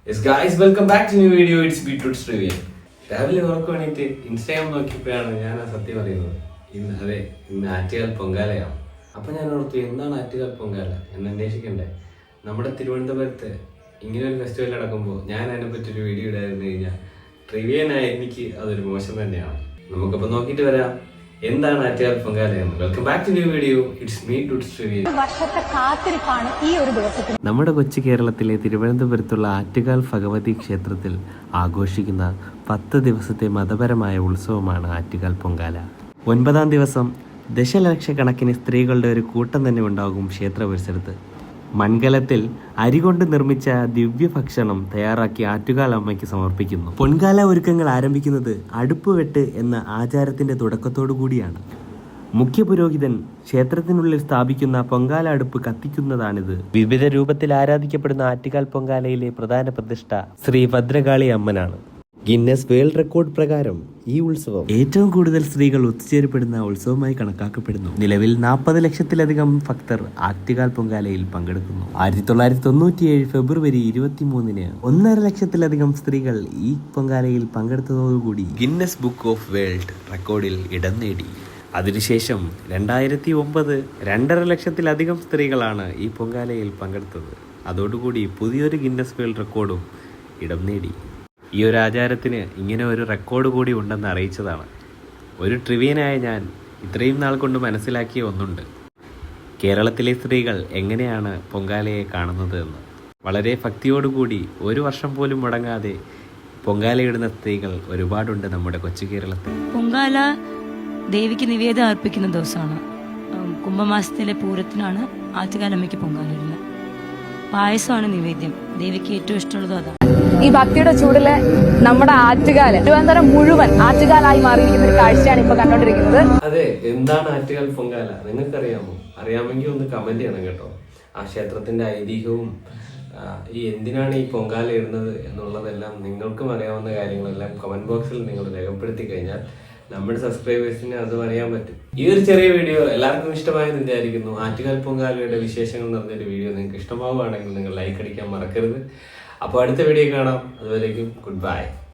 Yes guys, welcome back to new video. It's Beetroot Trivia. രാവിലെ ഉറക്കം വേണ്ടിയിട്ട് Instagram നോക്കിയപ്പോഴാണ് ഞാൻ ആ സത്യം പറയുന്നത്. ഇന്ന് ആറ്റുകാൽ പൊങ്കാലയാണ്. അപ്പം ഞാൻ ഓർത്തു എന്താണ് ആറ്റുകാൽ പൊങ്കാല എന്ന് അന്വേഷിക്കണ്ടേ. നമ്മുടെ തിരുവനന്തപുരത്ത് ഇങ്ങനെ ഒരു ഫെസ്റ്റിവൽ നടക്കുമ്പോൾ ഞാൻ അതിനെപ്പറ്റി ഒരു വീഡിയോ ഇടായിരുന്നു കഴിഞ്ഞാൽ ട്രിവിയനായ എനിക്ക് അതൊരു മോശം തന്നെയാണ്. നമുക്കപ്പോൾ നോക്കിയിട്ട് വരാം എന്താണ് ആറ്റുകാൽ പൊങ്കാല എന്ന്. Welcome back to new video. It's beetroot trivia. വർഷത്തെ കാത്തിരിപ്പാണ് ഈ ഒരു ദിവസത്തിൽ. നമ്മുടെ കൊച്ചു കേരളത്തിലെ തിരുവനന്തപുരത്തുള്ള ആറ്റുകാൽ ഭഗവതി ക്ഷേത്രത്തിൽ ആഘോഷിക്കുന്ന 10 ദിവസത്തെ മതപരമായ ഉത്സവമാണ് ആറ്റുകാൽ പൊങ്കാല. 9-ാം ദിവസം ദശലക്ഷക്കണക്കിന് സ്ത്രീകളുടെ ഒരു കൂട്ടം തന്നെ ഉണ്ടാകും ക്ഷേത്ര പരിസരത്ത്. മൺകലത്തിൽ അരി കൊണ്ട് നിർമ്മിച്ച ദിവ്യഭക്ഷണം തയ്യാറാക്കി ആറ്റുകാൽ അമ്മയ്ക്ക് സമർപ്പിക്കുന്നു. പൊൻകാല ഒരുക്കങ്ങൾ ആരംഭിക്കുന്നത് അടുപ്പുവെട്ട് എന്ന ആചാരത്തിന്റെ തുടക്കത്തോടു കൂടിയാണ്. മുഖ്യ പുരോഹിതൻ ക്ഷേത്രത്തിനുള്ളിൽ സ്ഥാപിക്കുന്ന പൊങ്കാല അടുപ്പ് കത്തിക്കുന്നതാണിത്. വിവിധ രൂപത്തിൽ ആരാധിക്കപ്പെടുന്ന ആറ്റുകാൽ പൊങ്കാലയിലെ പ്രധാന പ്രതിഷ്ഠ ശ്രീ ഭദ്രകാളി അമ്മനാണ്. ഗിന്നസ് വേൾഡ് റെക്കോർഡ് പ്രകാരം ഈ ഉത്സവം ഏറ്റവും കൂടുതൽ സ്ത്രീകൾ ഒത്തുചേരപ്പെടുന്ന ഉത്സവമായി കണക്കാക്കപ്പെടുന്നു. നിലവിൽ 40 ലക്ഷത്തിലധികം ഭക്തർ ആറ്റുകാൽ പൊങ്കാലയിൽ പങ്കെടുക്കുന്നു. 1997 ഫെബ്രുവരി 23-ന് 1.5 ലക്ഷത്തിലധികം സ്ത്രീകൾ ഈ പൊങ്കാലയിൽ പങ്കെടുത്തതോടുകൂടി ഗിന്നസ് ബുക്ക് ഓഫ് വേൾഡ് റെക്കോർഡിൽ ഇടം നേടി. അതിനുശേഷം 2009 2.5 ലക്ഷത്തിലധികം സ്ത്രീകളാണ് ഈ പൊങ്കാലയിൽ പങ്കെടുത്തത്. അതോടുകൂടി പുതിയൊരു ഗിന്നസ് വേൾഡ് റെക്കോർഡും ഇടം നേടി. ഈ ഒരു ആചാരത്തിന് ഇങ്ങനെ ഒരു റെക്കോർഡ് കൂടി ഉണ്ടെന്ന് അറിയിച്ചതാണ്. ഒരു ട്രിവിയനായ ഞാൻ ഇത്രയും നാൾ കൊണ്ട് മനസ്സിലാക്കിയ ഒന്നുണ്ട്. കേരളത്തിലെ സ്ത്രീകൾ എങ്ങനെയാണ് പൊങ്കാലയെ കാണുന്നത് എന്ന്. വളരെ ഭക്തിയോടുകൂടി ഒരു വർഷം പോലും മുടങ്ങാതെ പൊങ്കാലയിടുന്ന സ്ത്രീകൾ ഒരുപാടുണ്ട് നമ്മുടെ കൊച്ചു കേരളത്തിൽ. പൊങ്കാല ദേവിക്ക് നിവേദ്യം അർപ്പിക്കുന്ന ദിവസമാണ്. കുംഭമാസത്തിലെ പൂരത്തിനാണ് ആറ്റുകാലമ്മയ്ക്ക് പൊങ്കാല ഇടുന്നത്. പായസമാണ് നിവേദ്യം. ദേവിക്ക് ഏറ്റവും ഇഷ്ടമുള്ളത് അതാണ്. ഈ ഭക്തിയുടെ ചൂടില് നമ്മുടെ ആറ്റുകാല് തിരുവനന്തപുരം മുഴുവൻ ആറ്റുകാലായി മാറിയിരിക്കുന്ന ഒരു കാഴ്ചയാണ് ഇപ്പൊ കണ്ടോണ്ടിരിക്കുന്നത്. അതെ, എന്താണ് ആറ്റുകാൽ പൊങ്കാല നിങ്ങൾക്കറിയാമോ? അറിയാമെങ്കിൽ ഒന്ന് കമന്റ് ചെയ്യണം കേട്ടോ. ആ ക്ഷേത്രത്തിന്റെ ഐതിഹ്യവും ഈ എന്തിനാണ് ഈ പൊങ്കാല ഇടുന്നത് എന്നുള്ളതെല്ലാം നിങ്ങൾക്കും അറിയാവുന്ന കാര്യങ്ങളെല്ലാം കമന്റ് ബോക്സിൽ നിങ്ങൾ രേഖപ്പെടുത്തി കഴിഞ്ഞാൽ നമ്മുടെ സബ്സ്ക്രൈബേഴ്സിന് അതും അറിയാൻ പറ്റും. ഈ ഒരു ചെറിയ വീഡിയോ എല്ലാവർക്കും ഇഷ്ടമായെന്ന് വിചാരിക്കുന്നു. ആറ്റുകാൽ പൊങ്കാലയുടെ വിശേഷങ്ങൾ നിറഞ്ഞൊരു വീഡിയോ നിങ്ങൾക്ക് ഇഷ്ടമാവുകയാണെങ്കിൽ നിങ്ങൾ ലൈക്ക് അടിക്കാൻ മറക്കരുത്. അപ്പോൾ അടുത്ത വീഡിയോ കാണാം. അതുവരേക്കും ഗുഡ് ബൈ.